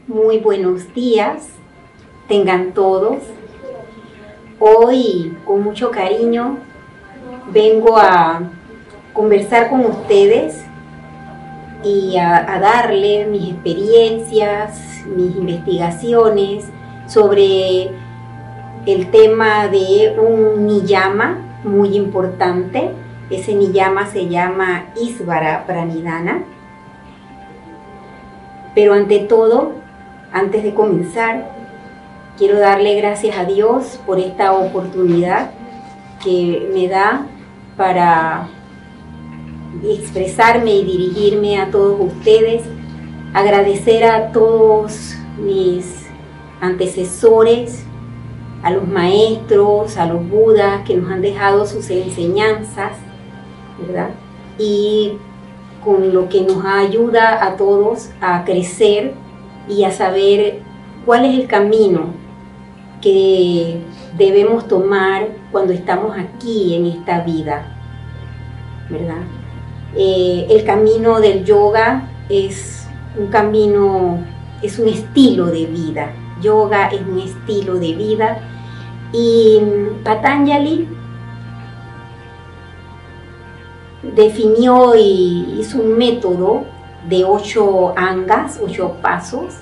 Muy buenos días, tengan todos. Hoy, con mucho cariño, vengo a conversar con ustedes y a darle mis experiencias, mis investigaciones sobre el tema de un niyama muy importante. Ese niyama se llama Isvara Pranidhana. Pero ante todo, antes de comenzar, quiero darle gracias a Dios por esta oportunidad que me da para expresarme y dirigirme a todos ustedes, agradecer a todos mis antecesores, a los maestros, a los budas que nos han dejado sus enseñanzas, ¿verdad? Y con lo que nos ayuda a todos a crecer y a saber cuál es el camino que debemos tomar cuando estamos aquí en esta vida, ¿verdad? El camino del yoga es un camino, es un estilo de vida. Yoga es un estilo de vida y Patanjali definió y hizo un método de 8 angas, 8 pasos,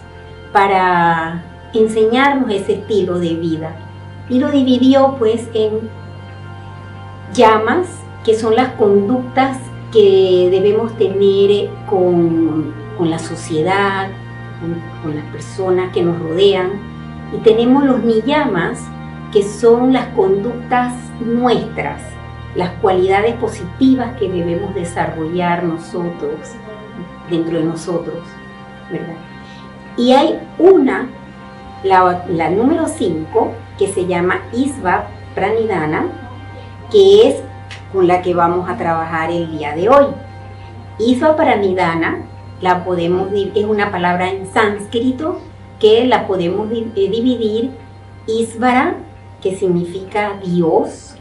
para enseñarnos ese estilo de vida. Y lo dividió pues en llamas, que son las conductas que debemos tener con la sociedad, con las personas que nos rodean. Y tenemos los niyamas, que son las conductas nuestras, las cualidades positivas que debemos desarrollar nosotros, dentro de nosotros, ¿verdad? Y hay una, la número 5, que se llama Isvara Pranidhana, que es con la que vamos a trabajar el día de hoy. Isvara Pranidhana es una palabra en sánscrito que la podemos dividir. Isvara, que significa Dios,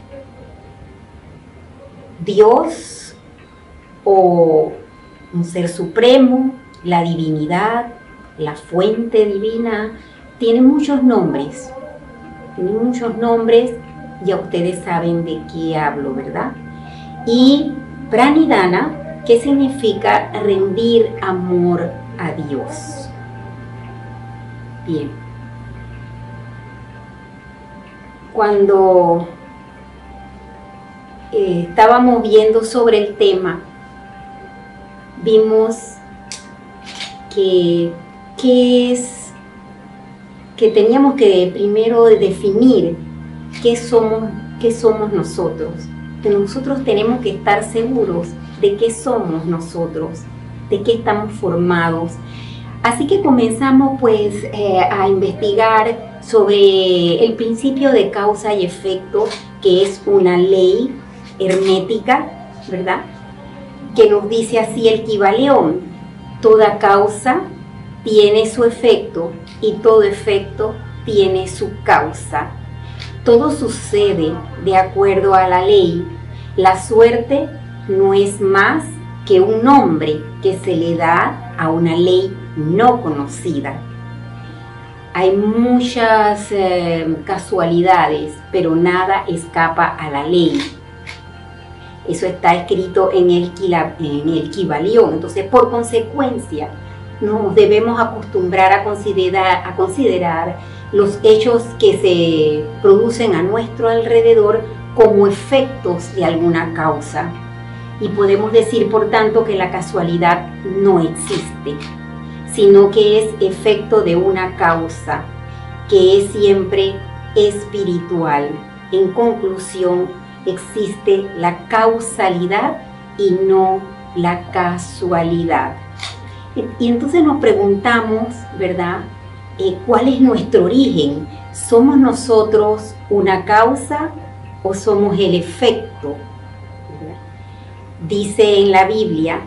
Dios o un ser supremo, la divinidad, la fuente divina, tiene muchos nombres, ya ustedes saben de qué hablo, ¿verdad? Y Pranidhana, que significa rendir amor a Dios. Bien. Cuando estábamos viendo sobre el tema, vimos que teníamos que primero definir qué somos nosotros, que nosotros tenemos que estar seguros de qué somos nosotros, de qué estamos formados. Así que comenzamos pues a investigar sobre el principio de causa y efecto, que es una ley hermética, ¿verdad? Que nos dice así el Kybalión: toda causa tiene su efecto y todo efecto tiene su causa. Todo sucede de acuerdo a la ley. La suerte no es más que un nombre que se le da a una ley no conocida. Hay muchas casualidades, pero nada escapa a la ley. Eso está escrito en el Kybalión. Entonces, por consecuencia, nos debemos acostumbrar a considerar los hechos que se producen a nuestro alrededor como efectos de alguna causa. Y podemos decir, por tanto, que la casualidad no existe, sino que es efecto de una causa, que es siempre espiritual. En conclusión, existe la causalidad y no la casualidad. Y entonces nos preguntamos, ¿verdad? ¿Cuál es nuestro origen? ¿Somos nosotros una causa o somos el efecto? ¿Verdad? Dice en la Biblia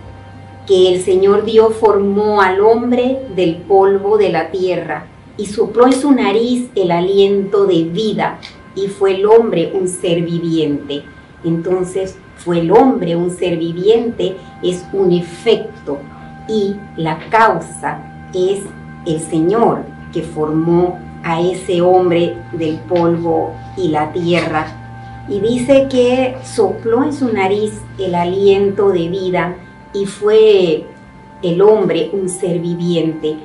que el Señor Dios formó al hombre del polvo de la tierra y sopló en su nariz el aliento de vida, y fue el hombre un ser viviente. Entonces, fue el hombre un ser viviente, es un efecto, y la causa es el Señor que formó a ese hombre del polvo y la tierra. Y dice que sopló en su nariz el aliento de vida y fue el hombre un ser viviente.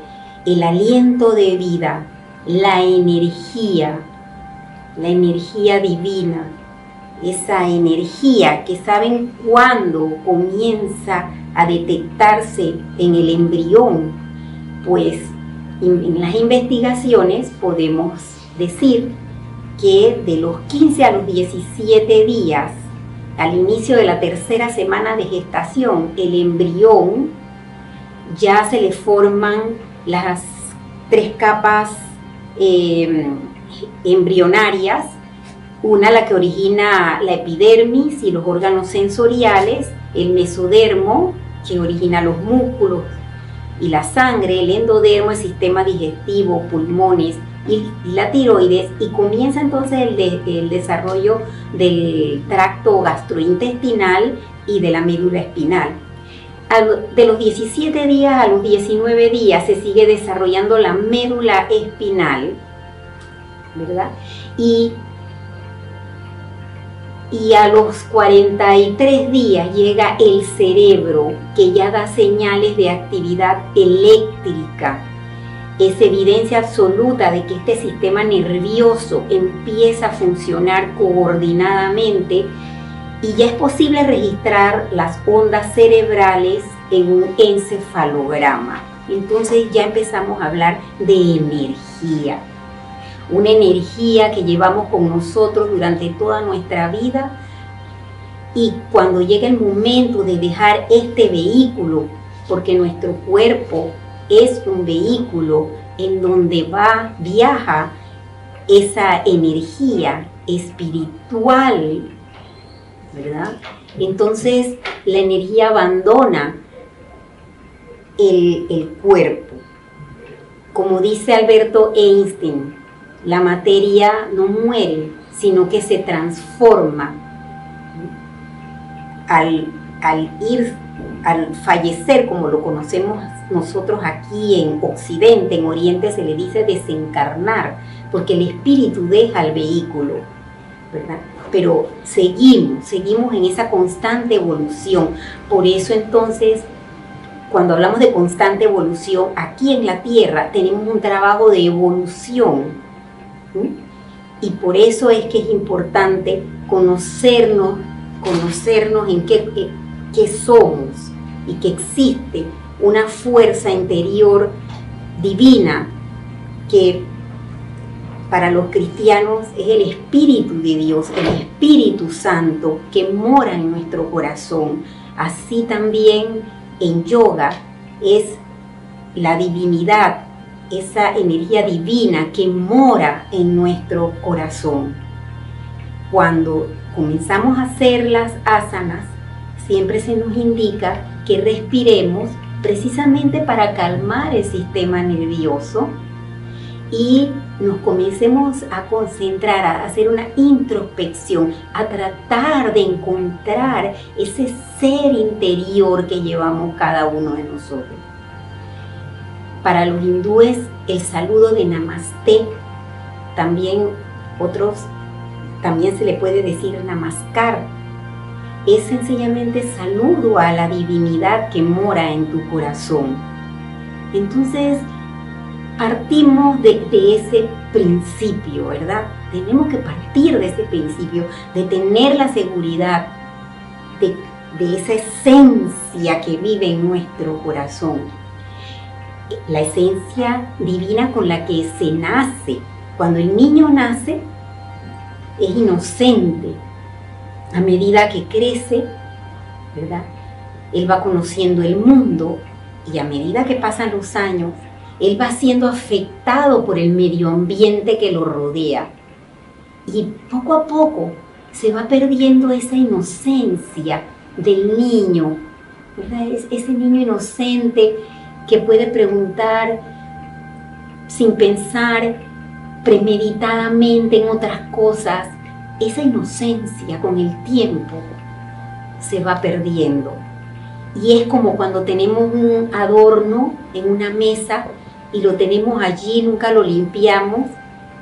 El aliento de vida, la energía divina, esa energía que saben cuándo comienza a detectarse en el embrión, pues en las investigaciones podemos decir que de los 15 a los 17 días, al inicio de la tercera semana de gestación, el embrión ya se le forman las 3 capas embrionarias, una la que origina la epidermis y los órganos sensoriales, el mesodermo que origina los músculos y la sangre, el endodermo, el sistema digestivo, pulmones y la tiroides, y comienza entonces el desarrollo del tracto gastrointestinal y de la médula espinal. De los 17 días a los 19 días se sigue desarrollando la médula espinal, ¿verdad? Y a los 43 días llega el cerebro, que ya da señales de actividad eléctrica. Es evidencia absoluta de que este sistema nervioso empieza a funcionar coordinadamente y ya es posible registrar las ondas cerebrales en un encefalograma. Entonces ya empezamos a hablar de energía. Una energía que llevamos con nosotros durante toda nuestra vida, y cuando llega el momento de dejar este vehículo, porque nuestro cuerpo es un vehículo en donde viaja esa energía espiritual, ¿verdad? Entonces la energía abandona el cuerpo. Como dice Alberto Einstein, la materia no muere, sino que se transforma. Al fallecer, como lo conocemos nosotros aquí en Occidente, en Oriente se le dice desencarnar, porque el espíritu deja el vehículo, ¿verdad? Pero seguimos en esa constante evolución. Por eso entonces, cuando hablamos de constante evolución, aquí en la Tierra tenemos un trabajo de evolución. Y por eso es que es importante conocernos en qué somos, y que existe una fuerza interior divina que para los cristianos es el Espíritu de Dios, el Espíritu Santo que mora en nuestro corazón. Así también en yoga es la divinidad, esa energía divina que mora en nuestro corazón. Cuando comenzamos a hacer las asanas, siempre se nos indica que respiremos precisamente para calmar el sistema nervioso y nos comencemos a concentrar, a hacer una introspección, a tratar de encontrar ese ser interior que llevamos cada uno de nosotros. Para los hindúes, el saludo de Namaste, también se le puede decir Namaskar, es sencillamente saludo a la divinidad que mora en tu corazón. Entonces, partimos de ese principio, ¿verdad? Tenemos que partir de ese principio, de tener la seguridad de esa esencia que vive en nuestro corazón. La esencia divina con la que se nace. Cuando el niño nace, es inocente. A medida que crece, ¿verdad?, él va conociendo el mundo, y a medida que pasan los años, él va siendo afectado por el medio ambiente que lo rodea. Y poco a poco se va perdiendo esa inocencia del niño, ¿verdad? Ese niño inocente que puede preguntar sin pensar, premeditadamente en otras cosas. Esa inocencia con el tiempo se va perdiendo. Y es como cuando tenemos un adorno en una mesa, y lo tenemos allí, nunca lo limpiamos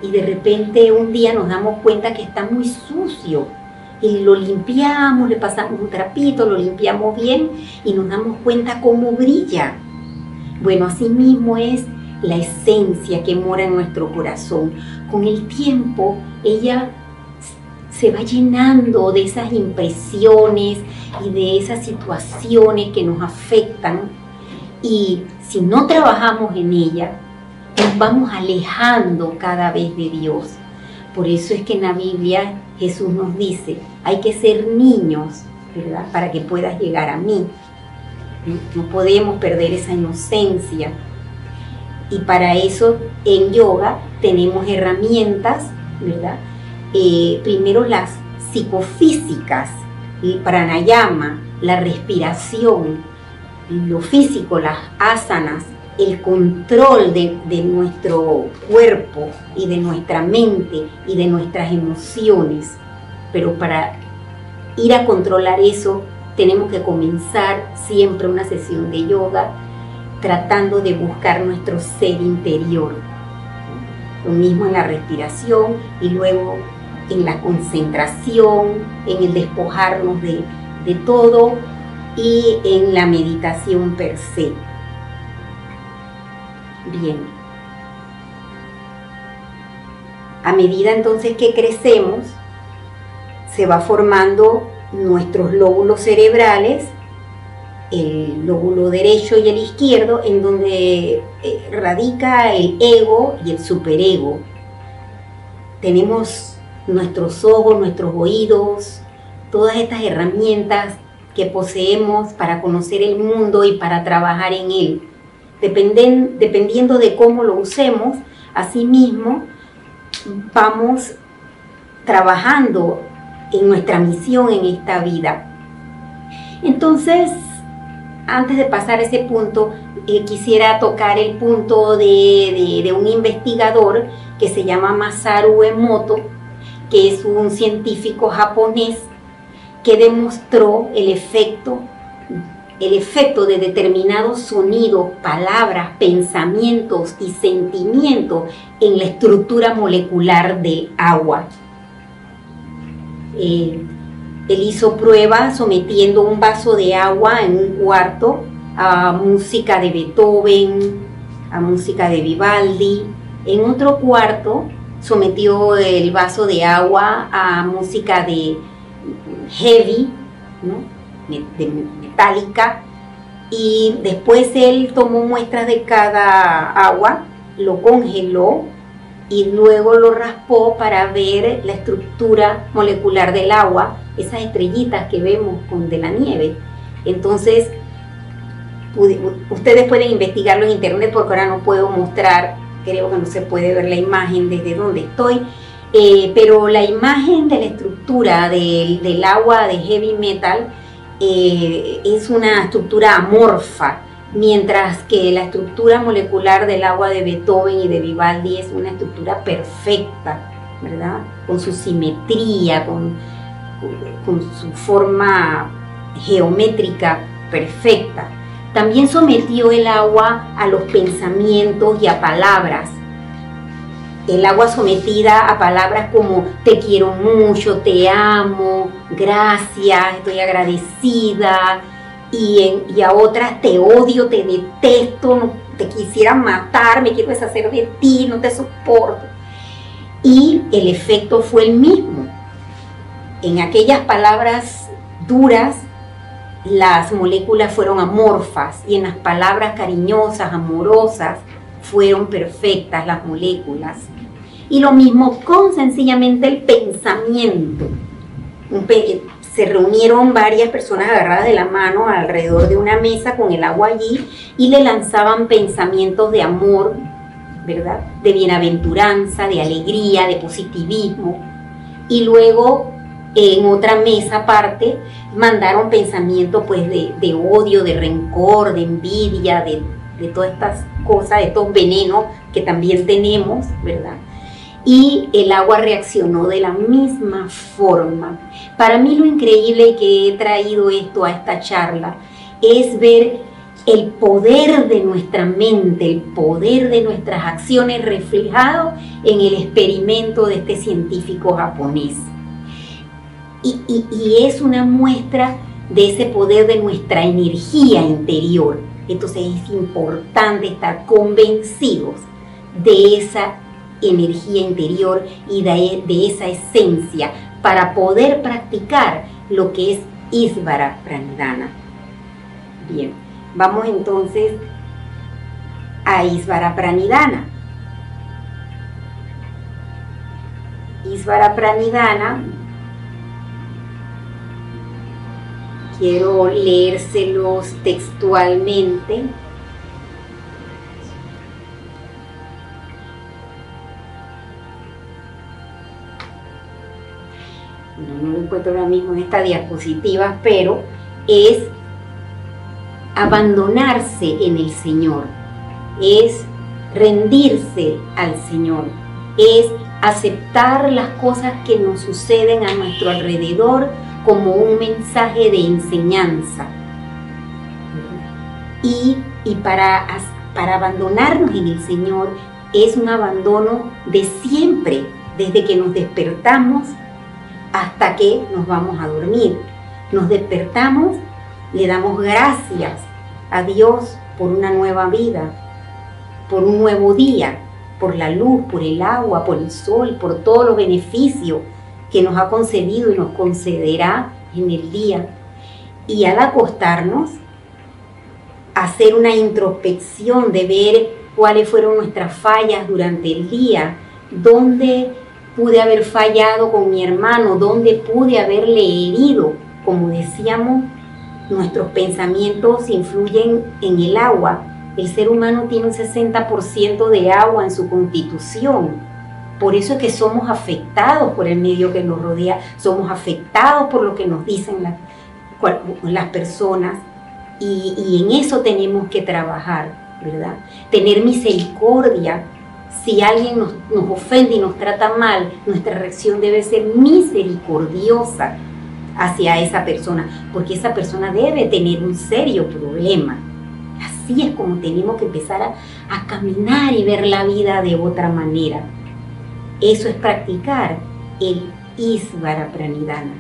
y de repente un día nos damos cuenta que está muy sucio y lo limpiamos, le pasamos un trapito, lo limpiamos bien y nos damos cuenta cómo brilla. Bueno, así mismo es la esencia que mora en nuestro corazón. Con el tiempo ella se va llenando de esas impresiones y de esas situaciones que nos afectan, y si no trabajamos en ella, nos vamos alejando cada vez de Dios. Por eso es que en la Biblia Jesús nos dice, hay que ser niños, ¿verdad?, para que puedas llegar a mí. No podemos perder esa inocencia. Y para eso en yoga tenemos herramientas, ¿verdad? Primero las psicofísicas, el pranayama, la respiración, lo físico, las asanas, el control de nuestro cuerpo y de nuestra mente y de nuestras emociones. Pero para ir a controlar eso, tenemos que comenzar siempre una sesión de yoga tratando de buscar nuestro ser interior. Lo mismo en la respiración y luego en la concentración, en el despojarnos de todo y en la meditación per se. Bien. A medida entonces que crecemos, se va formando nuestros lóbulos cerebrales, el lóbulo derecho y el izquierdo, en donde radica el ego y el superego. Tenemos nuestros ojos, nuestros oídos, todas estas herramientas que poseemos para conocer el mundo y para trabajar en él. Dependiendo de cómo lo usemos, asimismo vamos trabajando en nuestra misión en esta vida. Entonces, antes de pasar a ese punto, quisiera tocar el punto de un investigador que se llama Masaru Emoto, que es un científico japonés que demostró el efecto de determinados sonidos, palabras, pensamientos y sentimientos en la estructura molecular del agua. Él hizo pruebas sometiendo un vaso de agua en un cuarto a música de Beethoven, a música de Vivaldi. En otro cuarto sometió el vaso de agua a música de heavy, ¿no?, de metálica, y después él tomó muestras de cada agua, lo congeló y luego lo raspó para ver la estructura molecular del agua, esas estrellitas que vemos de la nieve. Entonces, ustedes pueden investigarlo en internet porque ahora no puedo mostrar, creo que no se puede ver la imagen desde donde estoy, pero la imagen de la estructura del agua de heavy metal es una estructura amorfa, mientras que la estructura molecular del agua de Beethoven y de Vivaldi es una estructura perfecta, ¿verdad?, con su simetría, con su forma geométrica perfecta. También sometió el agua a los pensamientos y a palabras. El agua sometida a palabras como te quiero mucho, te amo, gracias, estoy agradecida, y a otras te odio, te detesto, te quisiera matar, me quiero deshacer de ti, no te soporto. Y el efecto fue el mismo. En aquellas palabras duras, las moléculas fueron amorfas, y en las palabras cariñosas, amorosas, fueron perfectas las moléculas. Y lo mismo con sencillamente el pensamiento. Se reunieron varias personas agarradas de la mano alrededor de una mesa con el agua allí y le lanzaban pensamientos de amor, ¿verdad?, de bienaventuranza, de alegría, de positivismo. Y luego en otra mesa aparte mandaron pensamientos pues de odio, de rencor, de envidia, de todas estas cosas, de estos venenos que también tenemos, ¿verdad? Y el agua reaccionó de la misma forma. Para mí lo increíble que he traído esto a esta charla es ver el poder de nuestra mente, el poder de nuestras acciones reflejado en el experimento de este científico japonés. Y es una muestra de ese poder de nuestra energía interior. Entonces es importante estar convencidos de esa energía interior y de esa esencia para poder practicar lo que es Isvara Pranidhana. Bien, vamos entonces a Isvara Pranidhana. Isvara Pranidhana, quiero leérselos textualmente. No lo encuentro ahora mismo en esta diapositiva, pero es abandonarse en el Señor, es rendirse al Señor, es aceptar las cosas que nos suceden a nuestro alrededor como un mensaje de enseñanza. Y para abandonarnos en el Señor es un abandono de siempre, desde que nos despertamos hasta que nos vamos a dormir. Nos despertamos, le damos gracias a Dios por una nueva vida, por un nuevo día, por la luz, por el agua, por el sol, por todos los beneficios que nos ha concedido y nos concederá en el día. Y al acostarnos, hacer una introspección de ver cuáles fueron nuestras fallas durante el día, dónde pude haber fallado con mi hermano, dónde pude haberle herido. Como decíamos, nuestros pensamientos influyen en el agua. El ser humano tiene un 60% de agua en su constitución. Por eso es que somos afectados por el medio que nos rodea, somos afectados por lo que nos dicen las personas, y en eso tenemos que trabajar, ¿verdad? Tener misericordia. Si alguien nos ofende y nos trata mal, nuestra reacción debe ser misericordiosa hacia esa persona, porque esa persona debe tener un serio problema. Así es como tenemos que empezar a caminar y ver la vida de otra manera. Eso es practicar el Isvara Pranidhana.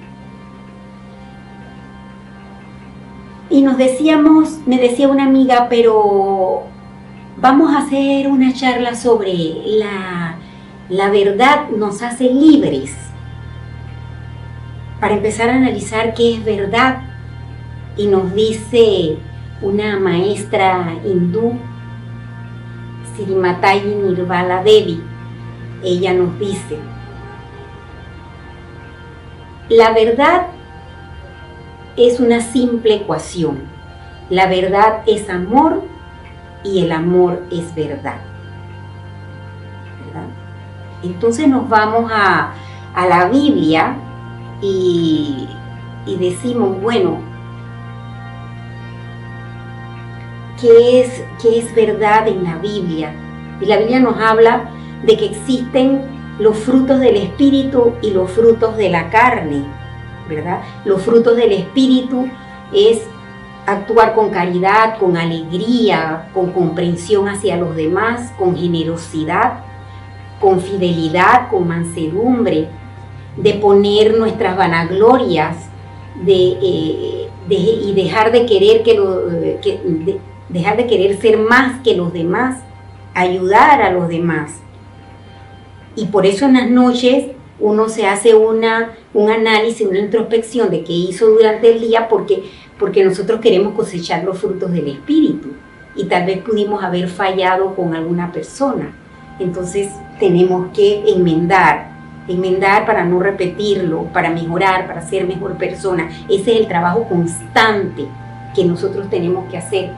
Y me decía una amiga, pero vamos a hacer una charla sobre la verdad nos hace libres. Para empezar a analizar qué es verdad. Y nos dice una maestra hindú, Srimatayi Nirmala Devi, ella nos dice: la verdad es una simple ecuación. La verdad es amor y el amor es verdad. ¿Verdad? Entonces nos vamos a la Biblia y decimos, bueno, ¿qué es verdad en la Biblia? Y la Biblia nos habla de que existen los frutos del Espíritu y los frutos de la carne, ¿verdad? Los frutos del Espíritu es actuar con caridad, con alegría, con comprensión hacia los demás, con generosidad, con fidelidad, con mansedumbre, de poner nuestras vanaglorias y dejar de querer ser más que los demás, ayudar a los demás. Y por eso en las noches uno se hace un análisis, una introspección de qué hizo durante el día, porque nosotros queremos cosechar los frutos del Espíritu y tal vez pudimos haber fallado con alguna persona. Entonces tenemos que enmendar para no repetirlo, para mejorar, para ser mejor persona. Ese es el trabajo constante que nosotros tenemos que hacer.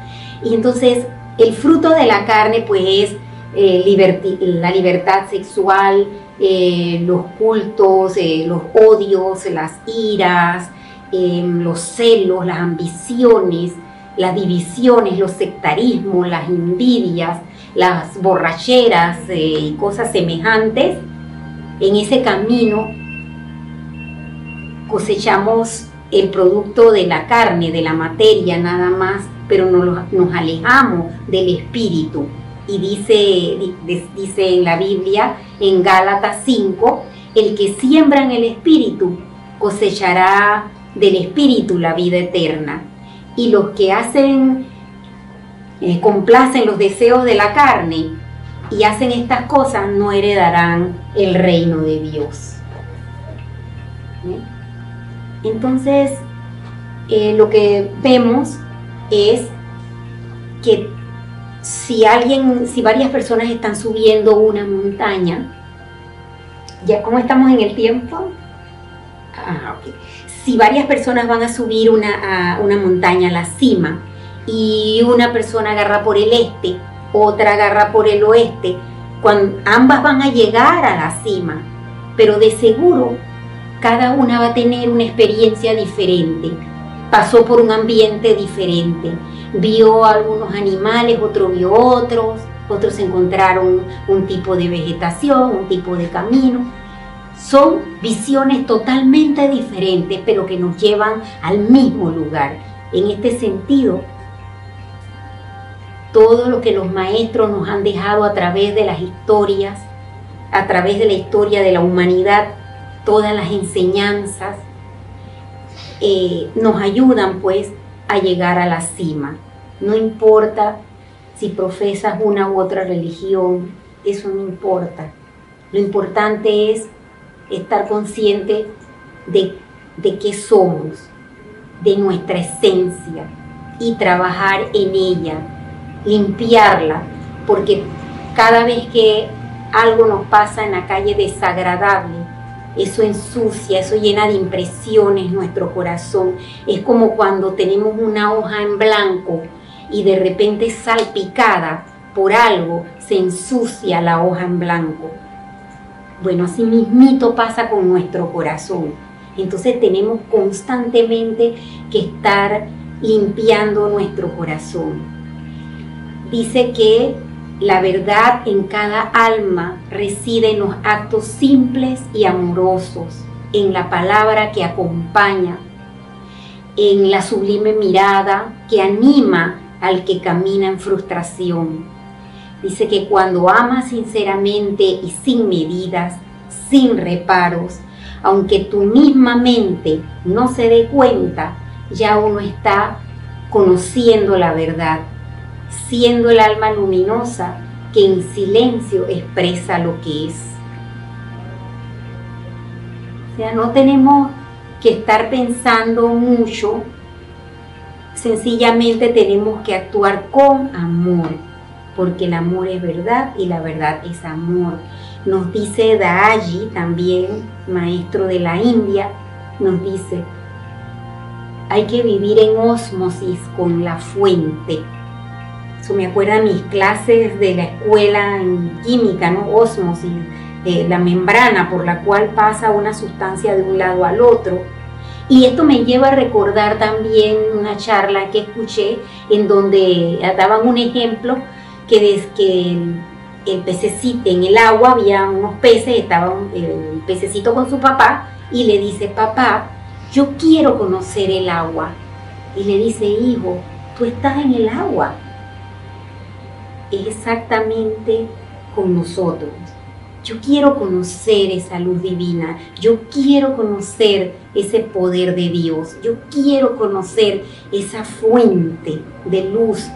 Y entonces el fruto de la carne pues es la libertad sexual, los cultos, los odios, las iras, los celos, las ambiciones, las divisiones, los sectarismos, las envidias, las borracheras y cosas semejantes. En ese camino cosechamos el producto de la carne, de la materia nada más, pero nos alejamos del espíritu. Y dice en la Biblia, en Gálatas 5, el que siembra en el espíritu cosechará del espíritu la vida eterna. Y los que complacen los deseos de la carne y hacen estas cosas no heredarán el reino de Dios. Entonces, lo que vemos es que si varias personas están subiendo una montaña, ¿ya cómo estamos en el tiempo? Okay. Si varias personas van a subir a una montaña, a la cima, y una persona agarra por el este, otra agarra por el oeste, ambas van a llegar a la cima, pero de seguro cada una va a tener una experiencia diferente, pasó por un ambiente diferente, vio algunos animales, otro vio otros encontraron un tipo de vegetación, un tipo de camino. Son visiones totalmente diferentes, pero que nos llevan al mismo lugar. En este sentido, todo lo que los maestros nos han dejado a través de las historias, a través de la historia de la humanidad, todas las enseñanzas, nos ayudan pues a llegar a la cima. No importa si profesas una u otra religión, eso no importa. Lo importante es estar consciente de qué somos, de nuestra esencia, y trabajar en ella, limpiarla, porque cada vez que algo nos pasa en la calle desagradable, eso ensucia, eso llena de impresiones nuestro corazón. Es como cuando tenemos una hoja en blanco y de repente salpicada por algo, se ensucia la hoja en blanco. Bueno, así mismito pasa con nuestro corazón. Entonces tenemos constantemente que estar limpiando nuestro corazón. Dice que la verdad en cada alma reside en los actos simples y amorosos, en la palabra que acompaña, en la sublime mirada que anima al que camina en frustración. Dice que cuando ama sinceramente y sin medidas, sin reparos, aunque tu misma mente no se dé cuenta, ya uno está conociendo la verdad, siendo el alma luminosa que en silencio expresa lo que es. O sea, no tenemos que estar pensando mucho, sencillamente tenemos que actuar con amor, porque el amor es verdad y la verdad es amor. Nos dice Daaji, también maestro de la India, nos dice, hay que vivir en ósmosis con la fuente. Eso me acuerda mis clases de la escuela en química, ¿no? Ósmosis, la membrana por la cual pasa una sustancia de un lado al otro. Y esto me lleva a recordar también una charla que escuché en donde daban un ejemplo que desde que el pececito en el agua había unos peces, estaba el pececito con su papá y le dice, papá, yo quiero conocer el agua. Y le dice, hijo, tú estás en el agua. Es exactamente con nosotros. Yo quiero conocer esa luz divina, yo quiero conocer ese poder de Dios, yo quiero conocer esa fuente de luz.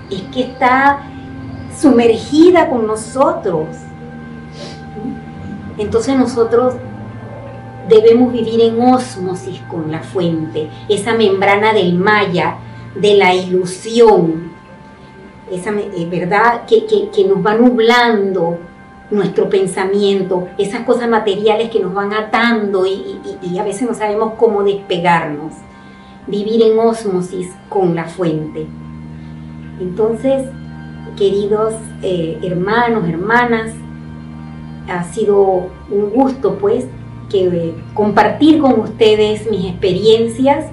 Es que está sumergida con nosotros. Entonces nosotros debemos vivir en ósmosis con la fuente, esa membrana del maya, de la ilusión, esa verdad que nos va nublando nuestro pensamiento, esas cosas materiales que nos van atando y a veces no sabemos cómo despegarnos. Vivir en ósmosis con la fuente. Entonces, queridos hermanos, hermanas, ha sido un gusto pues compartir con ustedes mis experiencias.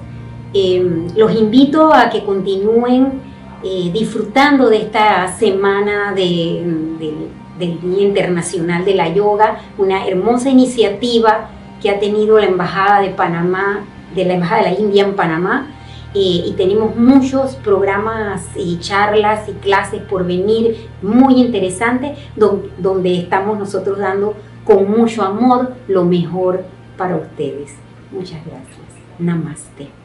Los invito a que continúen disfrutando de esta semana del Día Internacional de la Yoga, una hermosa iniciativa que ha tenido la Embajada de Panamá, de la Embajada de la India en Panamá, y tenemos muchos programas y charlas y clases por venir muy interesantes donde estamos nosotros dando con mucho amor lo mejor para ustedes. Muchas gracias. Namaste.